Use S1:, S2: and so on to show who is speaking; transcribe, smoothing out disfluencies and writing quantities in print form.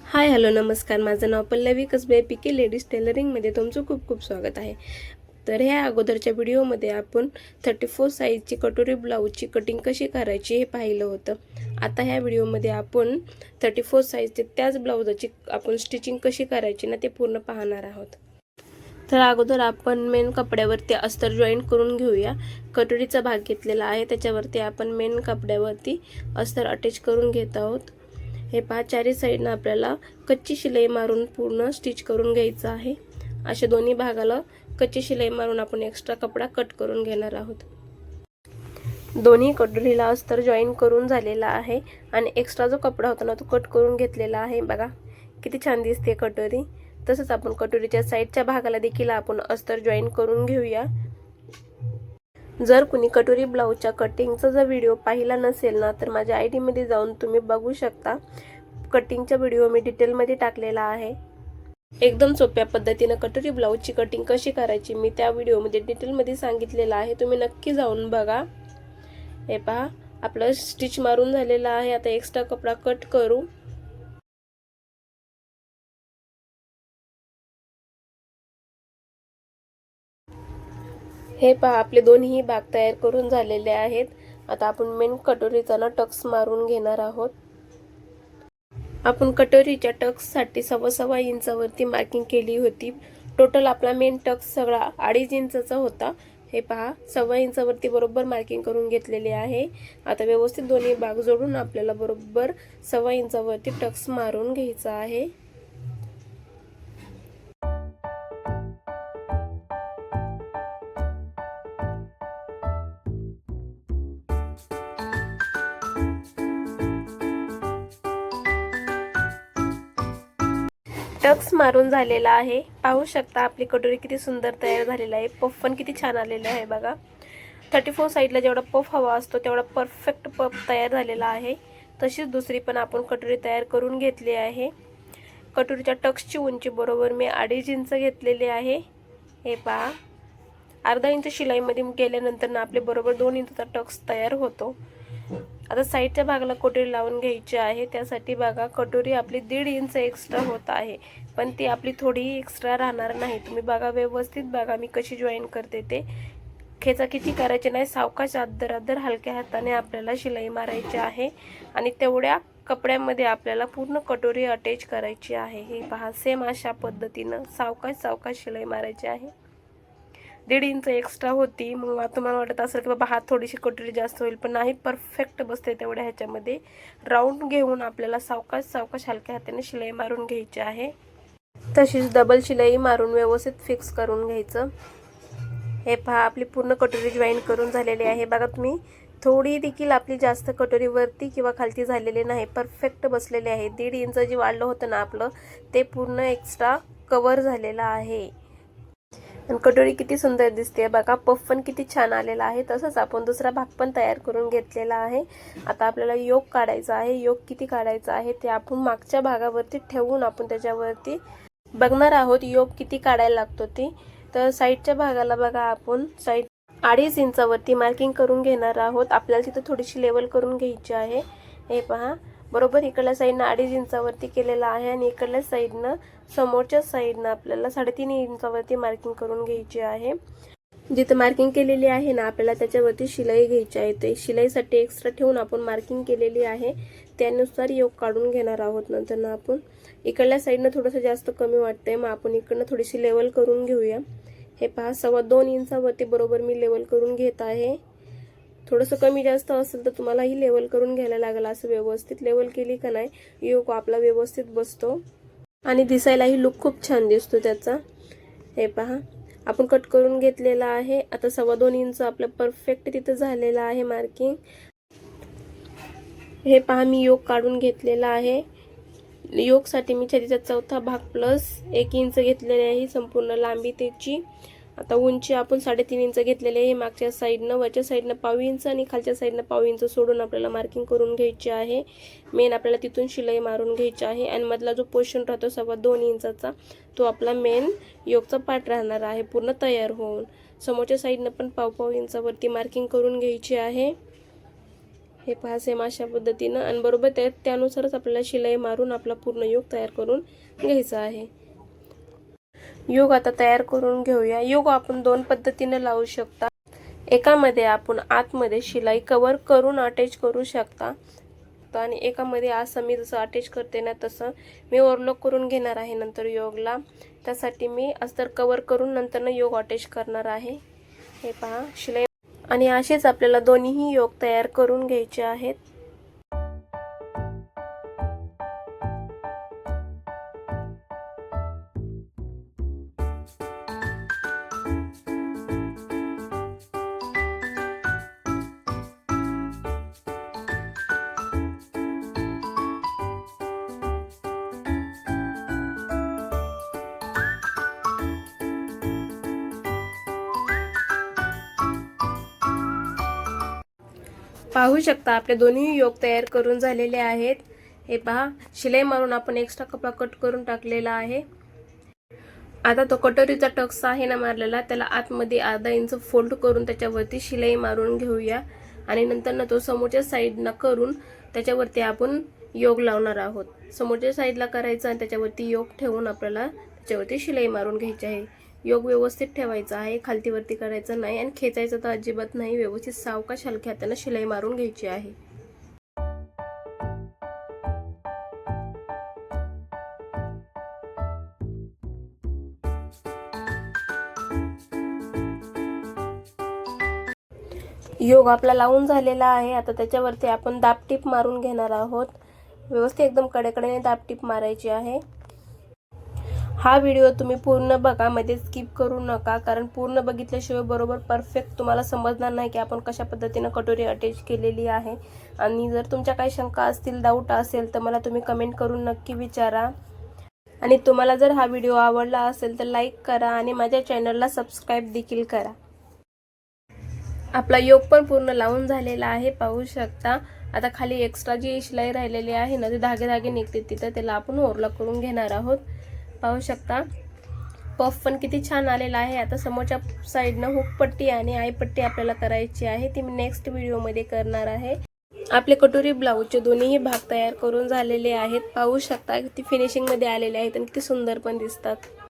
S1: Hi hello नमस्कार. माझं नाव पल्लवी कसबे. पीके ladies टेलरिंगमध्ये तुमचं खूप खूप स्वागत आहे. तर ह्या अगोदरच्या व्हिडिओमध्ये आपण 34 साईजची कटोरी ब्लाऊजची कटिंग कशी करायची हे पाहिलं होतं. आता ह्या व्हिडिओमध्ये आपण 34 साईजचे त्याच ब्लाऊजाची आपण स्टिचिंग कशी करायची ना ते पूर्ण पाहणार आहोत. तर अगोदर आपण मेन कपड्यावरती अस्तर जॉईंट करून घेऊया. कटोरीचा भाग घेतलेला आहे, त्याच्यावरती आपण मेन कपड्यावरती अस्तर अटॅच करून घेत आहोत. हे पहा, चारी साईडनं आपल्याला कच्ची शिलाई मारून पूर्ण स्टिच करून घ्यायचं आहे. अशा दोन्ही भागाला कच्ची शिलाई मारून आपण एक्स्ट्रा कपडा कट करून घेणार आहोत. दोन्ही कटोरीला अस्तर जॉईन करून झालेला आहे आणि एक्स्ट्रा जो कपडा होता ना तो कट करून घेतलेला आहे. बघा किती छान दिसते कटोरी. तसंच आपण कटोरीच्या साईडच्या भागाला देखील आपण अस्तर जॉईन करून घेऊया. जर कुणी कटोरी ब्लाऊजच्या कटिंगचा जर व्हिडिओ पाहिला नसेल ना तर माझ्या ID मध्ये जाऊन तुम्ही बघू शकता. कटिंगचा व्हिडिओ मी डिटेलमध्ये टाकलेला आहे. एकदम सोप्या पद्धतीने कटोरी ब्लाऊजची कटिंग कशी करायची मी त्या व्हिडिओमध्ये डिटेलमध्ये सांगितलेलं आहे. तुम्ही नक्की जाऊन बघा. हे पहा, आपलं स्टिच मारून झालेला आहे. आता एक्स्ट्रा कपडा कट करू. हे पहा, आपले दोन्ही भाग तयार करून झालेले आहेत. आता आपण मेन कटोरीचा ना टक्स मारून घेणार आहोत. आपण कटोरीच्या टक्ससाठी सव्वा इंचावरती मार्किंग केली होती. टोटल आपला मेन टक्स सगळा 2.5 इंचाचा होता. हे पहा, 1.25 इंचावरती बरोबर मार्किंग करून घेतलेले आहे. आता व्यवस्थित दोन्ही भाग जोडून आपल्याला बरोबर 1.25 इंचावरती टक्स मारून घ्यायचा आहे. टक्स मारून झालेला आहे. पाहू शकता आपली कटोरी किती सुंदर तयार झालेला आहे. पफ पण किती छान आलेला आहे. बघा, 34 साईडला जेवढा पफ हवा असतो तेवढा परफेक्ट पफ तयार झालेला आहे. तशीच दुसरी पण आपण कटोरी तयार करून घेतली आहे. कटोरीच्या टक्सची उंची बरोबर मी 2.5 इंच घेतलेली आहे. हे पहा, अर्धा इंच शिलाईमध्ये गेल्यानंतर ना आपले बरोबर 2 इंचचा टक्स तयार होतो. आता साईडच्या भागाला कटोरी लावून घ्यायची आहे. त्यासाठी बघा, कटोरी आपली 1.5 इंच एक्स्ट्रा होत आहे, पण ती आपली थोडी एक्स्ट्रा राहणार नाही. तुम्ही बघा, व्यवस्थित बघा मी कशी जॉईन करते ते. खेचाखिची करायची नाही, सावकाश अद्दर हलक्या हाताने आपल्याला शिलाई मारायची आहे आणि तेवढ्या कपड्यामध्ये आपल्याला पूर्ण कटोरी अटॅच करायची आहे. हे पहा, सेम अशा पद्धतीनं सावकाश शिलाई मारायची आहे. 1.5 इंच एक्स्ट्रा होती. मग तुम्हाला वाटत असेल की बाबा हात थोडीशी कटोरी जास्त होईल, पण नाही, परफेक्ट बसते तेवढ्या ह्याच्यामध्ये. राऊंड घेऊन आपल्याला सावकाश हलक्या हाताने शिलाई मारून घ्यायची आहे. तशीच डबल शिलाई मारून व्यवस्थित फिक्स करून घ्यायचं. हे पहा, आपली पूर्ण कटोरी जॉईन करून झालेली आहे. बघा तुम्ही, थोडी देखील आपली जास्त कटोरी वरती किंवा खालती झालेली नाही, परफेक्ट बसलेली आहे. 1.5 इंच जे वाढलं होतं ना आपलं ते पूर्ण एक्स्ट्रा कव्हर झालेलं आहे. आणि कटोरी किती सुंदर दिसते बघा. पफ पण किती छान आलेला आहे. तसंच आपण दुसरा भाग पण तयार करून घेतलेला आहे. आता आपल्याला योक काढायचा आहे. योक किती काढायचा आहे ते आपण मागच्या भागावरती ठेवून आपण त्याच्यावरती बघणार आहोत योक किती काढायला लागतो ते. तर साईडच्या भागाला बघा, आपण साईड 2.5 इंचावरती मार्किंग करून घेणार आहोत. आपल्याला तिथं थोडीशी लेवल करून घ्यायची आहे. हे पहा, बरोबर इकडल्या साईडनं 2.5 इंचावरती केलेला आहे आणि इकडल्या साईडनं समोरच्या साईडनं आपल्याला 3.5 इंचावरती मार्किंग करून घ्यायची आहे. जिथं मार्किंग केलेली आहे ना आपल्याला त्याच्यावरती शिलाई घ्यायची आहे. ते शिलाईसाठी एक्स्ट्रा ठेवून आपण मार्किंग केलेली आहे त्यानुसार योक काढून घेणार आहोत. नंतर ना आपण इकडल्या साईडनं थोडंसं जास्त कमी वाटतंय, मग आपण इकडनं थोडीशी लेवल करून घेऊया. हे पहा, 2.25 इंचावरती बरोबर मी लेवल करून घेत आहे. थोडंसं कमी जास्त असेल तर तुम्हाला ही लेवल करून घ्यायला लागेल. असं व्यवस्थित लेवल केली का नाही योक आपला व्यवस्थित बसतो आणि दिसायलाही लुक खूप छान दिसतो त्याचा. हे पहा, आपण कट करून घेतलेला आहे. आता 2.25 इंच आपलं परफेक्ट तिथं झालेलं आहे मार्किंग. हे पहा, मी योक काढून घेतलेला आहे. योकसाठी मी छातीचा चौथा भाग प्लस 1 इंच घेतलेले आहे संपूर्ण लांबी त्याची. आता उंची आपण 3.5 इंच घेतलेली आहे. मागच्या साईडनं, वरच्या साईडनं 1.5 इंच आणि खालच्या साईडनं 1.5 इंच सोडून आपल्याला मार्किंग करून घ्यायची आहे. मेन आपल्याला तिथून शिलाई मारून घ्यायची आहे आणि मधला जो पोर्शन राहतो 2.25 इंचाचा तो आपला मेन योकचा पार्ट राहणार आहे पूर्ण तयार होऊन. समोरच्या साईडनं पण 1.5 इंचावरती मार्किंग करून घ्यायची आहे. हे पहा सेम अशा पद्धतीनं आणि बरोबर त्यानुसारच आपल्याला शिलाई मारून आपला पूर्ण योग तयार करून घ्यायचा आहे. योग आता तयार करून घेऊया. योग आपण दोन पद्धतीने लावू शकता. एकामध्ये आपण आतमध्ये शिलाई कव्हर करून अटॅच करू शकता आणि एकामध्ये असं मी जसं अटॅच करते ना तसं मी ओव्हरलॉक करून घेणार आहे नंतर योगला. त्यासाठी मी अस्तर कव्हर करून नंतर योग अटॅच करणार आहे. हे पहा शिलाई आणि असेच आपल्याला दोन्हीही योग तयार करून घ्यायचे आहेत. पाहू शकता आपले दोन्ही योग तयार करून झालेले आहेत. हे पहा शिलाई मारून आपण एक्स्ट्रा कपडा कट करून टाकलेला आहे. आता तो कटोरीचा टक्स आहे ना मारलेला त्याला आतमध्ये अर्धा इंच फोल्ड करून त्याच्यावरती शिलाई मारून घेऊया आणि नंतर तो समोरच्या साईडला करून त्याच्यावरती आपण योग लावणार आहोत. समोरच्या साईडला करायचं आणि त्याच्यावरती योग ठेवून आपल्याला त्याच्यावरती शिलाई मारून घ्यायची आहे. योग व्यवस्थित ठेवायचा आहे, खालती वरती करायचं नाही आणि खेचायचं तर अजिबात नाही. व्यवस्थित सावकाश हलक्या हाताने शिलाई मारून घ्यायची आहे. योग आपला लावून झालेला आहे. आता त्याच्यावरती आपण दाबटीप मारून घेणार आहोत. व्यवस्थित एकदम कडेकडेने दाबटीप मारायची आहे. हा व्हिडिओ तुम्ही पूर्ण बघा, मध्ये स्किप करू नका, कारण पूर्ण बघितल्याशिवाय बरोबर परफेक्ट तुम्हाला समजणार नाही की आपण कशा पद्धतीने कटोरी अटॅच केलेली आहे. आणि जर तुमच्या काही शंका असतील, डाऊट असेल तर मला तुम्ही कमेंट करून नक्की विचारा. आणि तुम्हाला जर हा व्हिडिओ आवडला असेल तर लाईक करा आणि माझ्या चॅनलला सबस्क्राईब देखील करा. आपला योग पण पूर्ण लावून झालेला आहे, पाहू शकता. आता खाली एक्स्ट्रा जी शिलाई राहिलेली आहे ना, ते धागे निघते तिथं, त्याला आपण ओव्हरलॉक करून घेणार आहोत. पाहू शकता पफ पण किती छान आलेला आहे. आता समोरच्या साईडनं हुक पट्टी आणि आई पट्टी आपल्याला करायची आहे, ती मी नेक्स्ट व्हिडिओमध्ये करणार आहे. आपले कटोरी ब्लाऊजचे दोन्हीही भाग तयार करून झालेले आहेत. पाहू शकता किती फिनिशिंगमध्ये आलेले आहेत आणि किती सुंदर पण दिसतात.